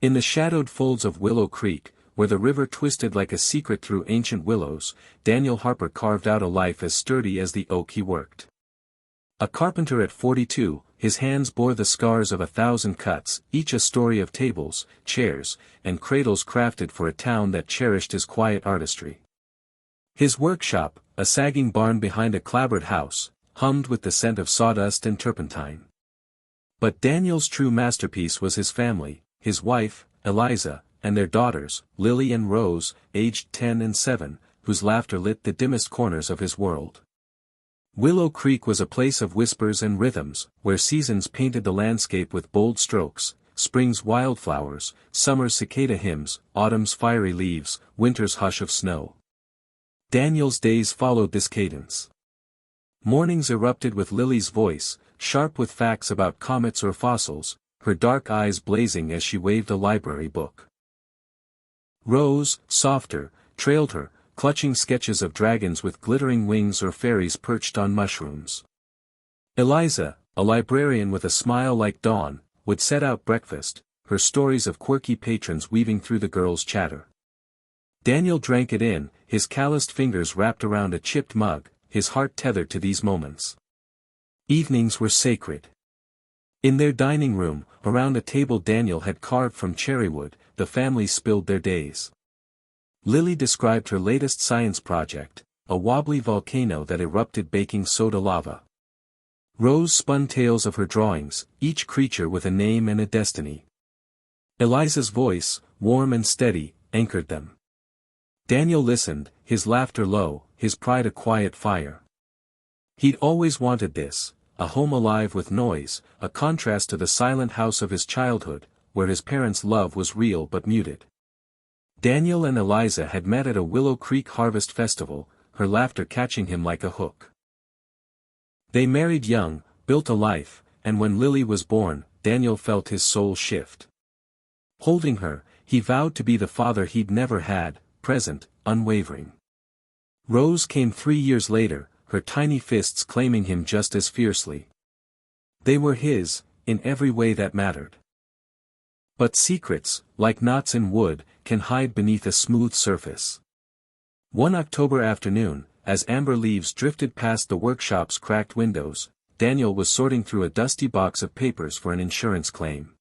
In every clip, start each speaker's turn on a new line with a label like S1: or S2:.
S1: In the shadowed folds of Willow Creek, where the river twisted like a secret through ancient willows, Daniel Harper carved out a life as sturdy as the oak he worked. A carpenter at 42, his hands bore the scars of 1,000 cuts, each a story of tables, chairs, and cradles crafted for a town that cherished his quiet artistry. His workshop, a sagging barn behind a clapboard house, hummed with the scent of sawdust and turpentine. But Daniel's true masterpiece was his family, his wife, Eliza, and their daughters, Lily and Rose, aged 10 and 7, whose laughter lit the dimmest corners of his world. Willow Creek was a place of whispers and rhythms, where seasons painted the landscape with bold strokes, spring's wildflowers, summer's cicada hymns, autumn's fiery leaves, winter's hush of snow. Daniel's days followed this cadence. Mornings erupted with Lily's voice, sharp with facts about comets or fossils, her dark eyes blazing as she waved a library book. Rose, softer, trailed her, clutching sketches of dragons with glittering wings or fairies perched on mushrooms. Eliza, a librarian with a smile like dawn, would set out breakfast, her stories of quirky patrons weaving through the girls' chatter. Daniel drank it in, his calloused fingers wrapped around a chipped mug, his heart tethered to these moments. Evenings were sacred. In their dining room, around a table Daniel had carved from cherrywood, the family spilled their days. Lily described her latest science project, a wobbly volcano that erupted baking soda lava. Rose spun tales of her drawings, each creature with a name and a destiny. Eliza's voice, warm and steady, anchored them. Daniel listened, his laughter low, his pride a quiet fire. He'd always wanted this, a home alive with noise, a contrast to the silent house of his childhood, where his parents' love was real but muted. Daniel and Eliza had met at a Willow Creek harvest festival, her laughter catching him like a hook. They married young, built a life, and when Lily was born, Daniel felt his soul shift. Holding her, he vowed to be the father he'd never had, present, unwavering. Rose came 3 years later, her tiny fists claiming him just as fiercely. They were his, in every way that mattered. But secrets, like knots in wood, can hide beneath a smooth surface. One October afternoon, as amber leaves drifted past the workshop's cracked windows, Daniel was sorting through a dusty box of papers for an insurance claim.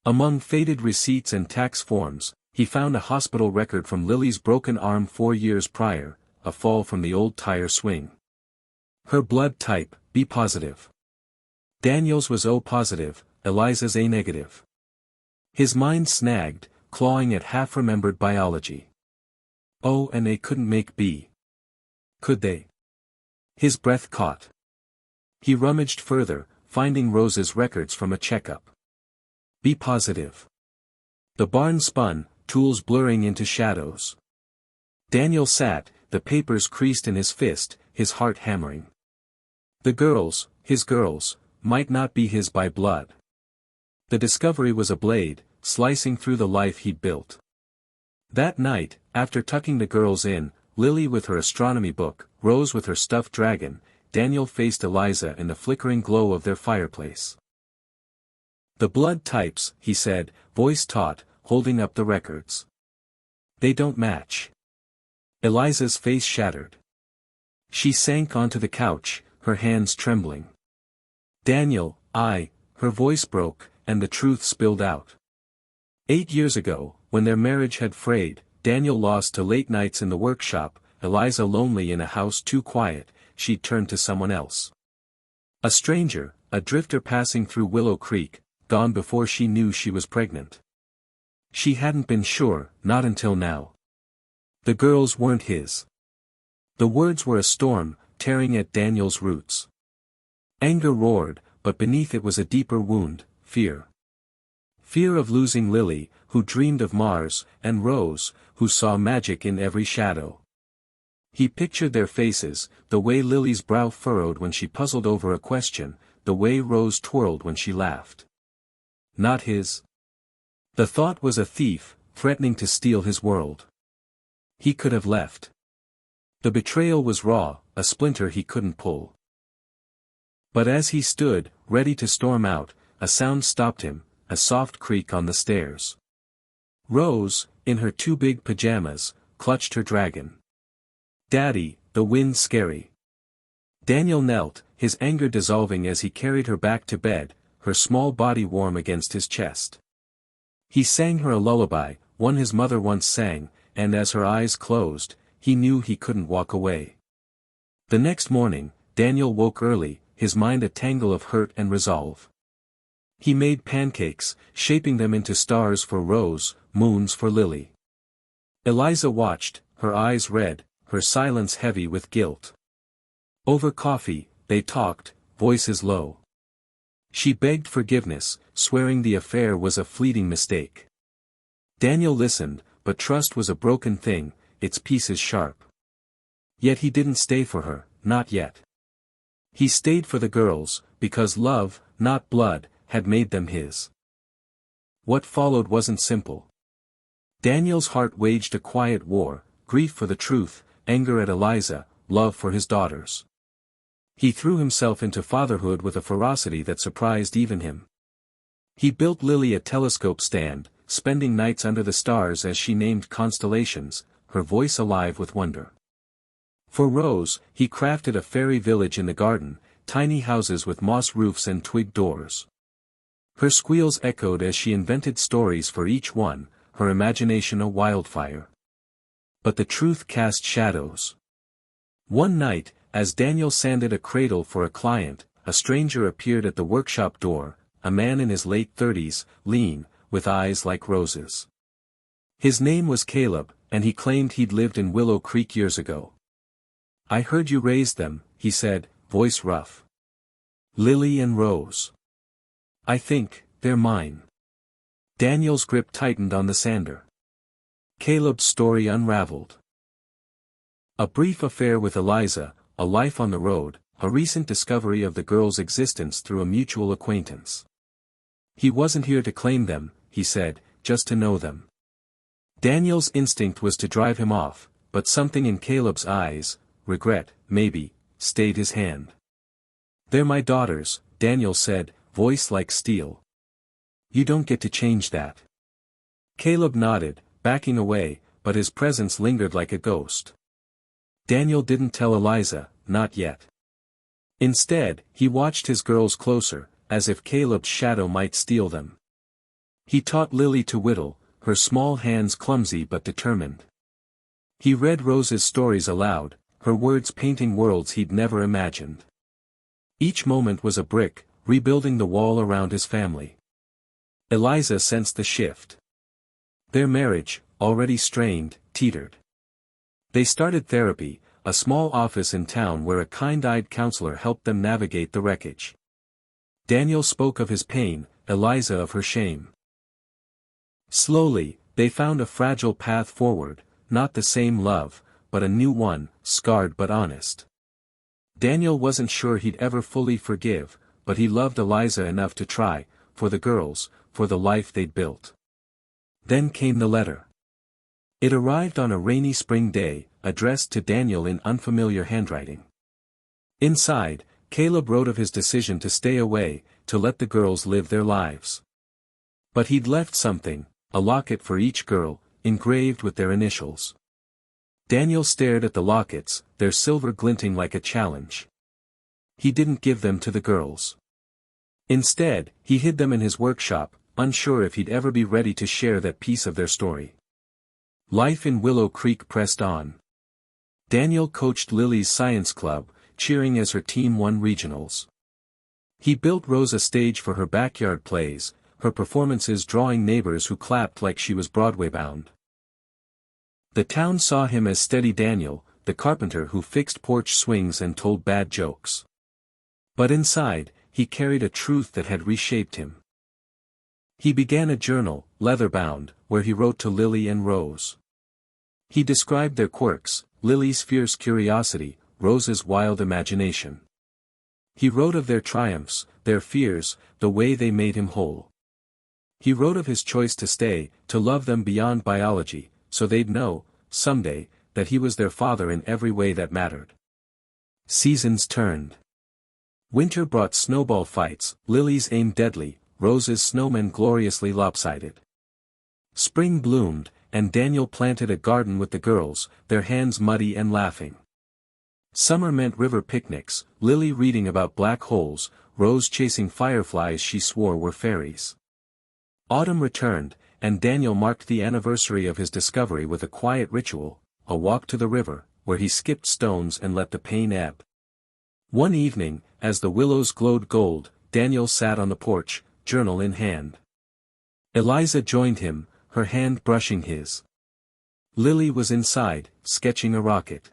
S1: Among faded receipts and tax forms, he found a hospital record from Lily's broken arm 4 years prior, a fall from the old tire swing. Her blood type, B positive. Daniel's was O positive, Eliza's A negative. His mind snagged, clawing at half-remembered biology. O and A couldn't make B. Could they? His breath caught. He rummaged further, finding Rose's records from a checkup. B positive. The barn spun, tools blurring into shadows. Daniel sat, the papers creased in his fist, his heart hammering. The girls, his girls, might not be his by blood. The discovery was a blade, slicing through the life he'd built. That night, after tucking the girls in, Lily with her astronomy book, Rose with her stuffed dragon, Daniel faced Eliza in the flickering glow of their fireplace. The blood types, he said, voice taut, holding up the records. They don't match. Eliza's face shattered. She sank onto the couch, her hands trembling. Daniel, her voice broke, and the truth spilled out. 8 years ago, when their marriage had frayed, Daniel lost to late nights in the workshop, Eliza lonely in a house too quiet, she'd turned to someone else. A stranger, a drifter passing through Willow Creek, gone before she knew she was pregnant. She hadn't been sure, not until now. The girls weren't his. The words were a storm, tearing at Daniel's roots. Anger roared, but beneath it was a deeper wound, fear. Fear of losing Lily, who dreamed of Mars, and Rose, who saw magic in every shadow. He pictured their faces, the way Lily's brow furrowed when she puzzled over a question, the way Rose twirled when she laughed. Not his. The thought was a thief, threatening to steal his world. He could have left. The betrayal was raw, a splinter he couldn't pull. But as he stood, ready to storm out, a sound stopped him, a soft creak on the stairs. Rose, in her two big pajamas, clutched her dragon. "Daddy, the wind's scary." Daniel knelt, his anger dissolving as he carried her back to bed, her small body warm against his chest. He sang her a lullaby, one his mother once sang, and as her eyes closed, he knew he couldn't walk away. The next morning, Daniel woke early, his mind a tangle of hurt and resolve. He made pancakes, shaping them into stars for Rose, moons for Lily. Eliza watched, her eyes red, her silence heavy with guilt. Over coffee, they talked, voices low. She begged forgiveness, swearing the affair was a fleeting mistake. Daniel listened, but trust was a broken thing, its pieces sharp. Yet he didn't stay for her, not yet. He stayed for the girls, because love, not blood, had made them his. What followed wasn't simple. Daniel's heart waged a quiet war, grief for the truth, anger at Eliza, love for his daughters. He threw himself into fatherhood with a ferocity that surprised even him. He built Lily a telescope stand, spending nights under the stars as she named constellations, her voice alive with wonder. For Rose, he crafted a fairy village in the garden, tiny houses with moss roofs and twig doors. Her squeals echoed as she invented stories for each one, her imagination a wildfire. But the truth cast shadows. One night, as Daniel sanded a cradle for a client, a stranger appeared at the workshop door, a man in his late 30s, lean, with eyes like roses. His name was Caleb, and he claimed he'd lived in Willow Creek years ago. "I heard you raised them," he said, voice rough. "Lily and Rose. I think, they're mine." Daniel's grip tightened on the sander. Caleb's story unraveled. A brief affair with Eliza, a life on the road, a recent discovery of the girl's existence through a mutual acquaintance. He wasn't here to claim them, he said, just to know them. Daniel's instinct was to drive him off, but something in Caleb's eyes, regret, maybe, stayed his hand. "They're my daughters," Daniel said, voice like steel. "You don't get to change that." Caleb nodded, backing away, but his presence lingered like a ghost. Daniel didn't tell Eliza, not yet. Instead, he watched his girls closer, as if Caleb's shadow might steal them. He taught Lily to whittle, her small hands clumsy but determined. He read Rose's stories aloud, her words painting worlds he'd never imagined. Each moment was a brick, rebuilding the wall around his family. Eliza sensed the shift. Their marriage, already strained, teetered. They started therapy, a small office in town where a kind-eyed counselor helped them navigate the wreckage. Daniel spoke of his pain, Eliza of her shame. Slowly, they found a fragile path forward, not the same love, but a new one, scarred but honest. Daniel wasn't sure he'd ever fully forgive, but he loved Eliza enough to try, for the girls, for the life they'd built. Then came the letter. It arrived on a rainy spring day, addressed to Daniel in unfamiliar handwriting. Inside, Caleb wrote of his decision to stay away, to let the girls live their lives. But he'd left something, a locket for each girl, engraved with their initials. Daniel stared at the lockets, their silver glinting like a challenge. He didn't give them to the girls. Instead, he hid them in his workshop, unsure if he'd ever be ready to share that piece of their story. Life in Willow Creek pressed on. Daniel coached Lily's science club, cheering as her team won regionals. He built Rose a stage for her backyard plays, her performances drawing neighbors who clapped like she was Broadway-bound. The town saw him as Steady Daniel, the carpenter who fixed porch swings and told bad jokes. But inside, he carried a truth that had reshaped him. He began a journal, leather-bound, where he wrote to Lily and Rose. He described their quirks, Lily's fierce curiosity, Rose's wild imagination. He wrote of their triumphs, their fears, the way they made him whole. He wrote of his choice to stay, to love them beyond biology, so they'd know, someday, that he was their father in every way that mattered. Seasons turned. Winter brought snowball fights, Lily's aim deadly, Rose's snowmen gloriously lopsided. Spring bloomed, and Daniel planted a garden with the girls, their hands muddy and laughing. Summer meant river picnics, Lily reading about black holes, Rose chasing fireflies she swore were fairies. Autumn returned, and Daniel marked the anniversary of his discovery with a quiet ritual, a walk to the river, where he skipped stones and let the pain ebb. One evening, as the willows glowed gold, Daniel sat on the porch, journal in hand. Eliza joined him, her hand brushing his. Lily was inside, sketching a rocket.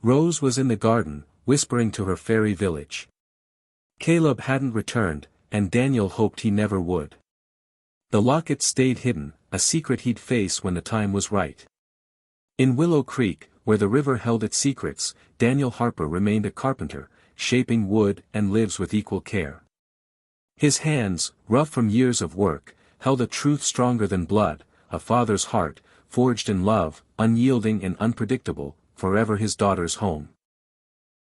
S1: Rose was in the garden, whispering to her fairy village. Caleb hadn't returned, and Daniel hoped he never would. The locket stayed hidden, a secret he'd face when the time was right. In Willow Creek, where the river held its secrets, Daniel Harper remained a carpenter, shaping wood and lives with equal care. His hands, rough from years of work, held a truth stronger than blood, a father's heart, forged in love, unyielding and unpredictable, forever his daughter's home.